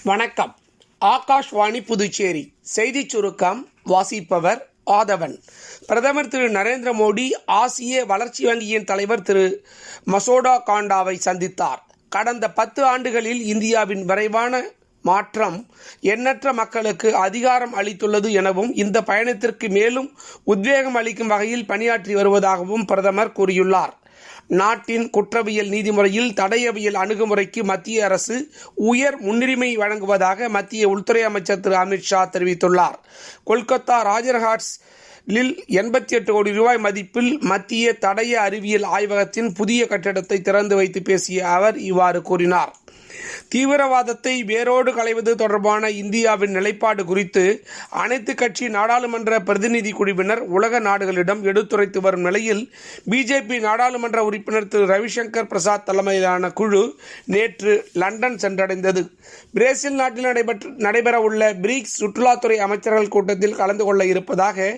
வணக்கம். ஆகாஷ்வாணி புதுச்சேரி செய்திச் சுருக்கம் வாசிப்பவர் ஆதவன். பிரதமர் திரு நரேந்திர மோடி ஆசிய வளர்ச்சி வங்கியின் தலைவர் திரு மசோடா காண்டாவை சந்தித்தார். கடந்த 10 ஆண்டுகளில் இந்தியாவின் விரைவான மாற்றம் எண்ணற்ற மக்களுக்கு அதிகாரம் அளித்துள்ளது எனவும் இந்த பயணத்திற்கு மேலும் உத்வேகம் அளிக்கும் வகையில் பணியாற்றி வருவதாகவும் பிரதமர் கூறியுள்ளார். நாட்டின் குற்றவியல் நீதிமுறையில் தடயவியல் அணுகுமுறைக்கு மத்திய அரசு உயர் முன்னுரிமை வழங்குவதாக மத்திய உள்துறை அமைச்சர் திரு அமித்ஷா தெரிவித்துள்ளார். கொல்கத்தா ராஜர்ஹாட்ஸ் 88 கோடி ரூபாய் மதிப்பில் மத்திய தடய அறிவியல் ஆய்வகத்தின் புதிய கட்டிடத்தை திறந்து வைத்து பேசிய அவர் இவ்வாறு கூறினார். தீவிரவாதத்தை வேரோடு களைவது தொடர்பான இந்தியாவின் நிலைப்பாடு குறித்து அனைத்து கட்சி நாடாளுமன்ற பிரதிநிதி குழுவினர் உலக நாடுகளிடம் எடுத்துரைத்து வரும் நிலையில் பிஜேபி நாடாளுமன்ற உறுப்பினர் திரு ரவிசங்கர் பிரசாத் தலைமையிலான குழு நேற்று லண்டன் சென்றடைந்தது. பிரேசில் நாட்டில் நடைபெறவுள்ள பிரிக்ஸ் சுற்றுலாத்துறை அமைச்சர்கள் கூட்டத்தில் கலந்து கொள்ள இருப்பதாக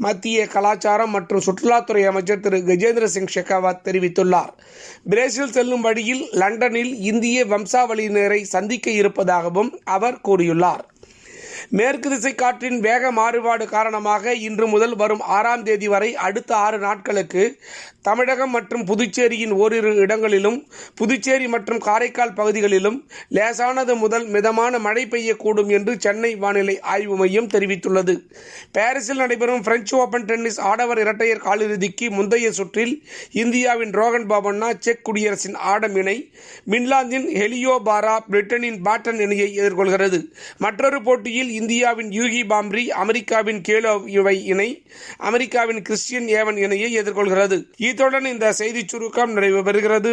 மத்திய கலாச்சாரம் மற்றும் சுற்றுலாத்துறை அமைச்சர் திரு கஜேந்திர சிங் ஷெகாவத் தெரிவித்துள்ளார். பிரேசில் செல்லும் வழியில் லண்டனில் இந்திய வம்சாவளியினரை சந்திக்க இருப்பதாகவும் அவர் கூறியுள்ளார். மேற்கு திசை காற்றின் வேக மாறுபாடு காரணமாக இன்று முதல் வரும் 6ஆம் தேதி வரை அடுத்த 6 நாட்களுக்கு தமிழகம் மற்றும் புதுச்சேரியின் ஓரிரு இடங்களிலும் புதுச்சேரி மற்றும் காரைக்கால் பகுதிகளிலும் லேசானது முதல் மிதமான மழை பெய்யக்கூடும் என்று சென்னை வானிலை ஆய்வு மையம் தெரிவித்துள்ளது. பாரிஸில் நடைபெறும் பிரெஞ்சு ஓபன் டென்னிஸ் ஆடவர் இரட்டையர் காலிறுதிக்கு முந்தைய சுற்றில் இந்தியாவின் ரோகன் போபண்ணா செக் குடியரசின் ஆடம் இணை பின்லாந்தின் ஹெலியோ பாரா பிரிட்டனின் பாட்டன் இணையை எதிர்கொள்கிறது. மற்றொரு போட்டியில் இந்தியாவின் யூகி பாம்ரி அமெரிக்காவின் கேலோ இணை அமெரிக்காவின் கிறிஸ்டியன் ஏவன் இணையை எதிர்கொள்கிறது. இத்துடன் இந்த செய்திச் சுருக்கம் நிறைவு பெறுகிறது.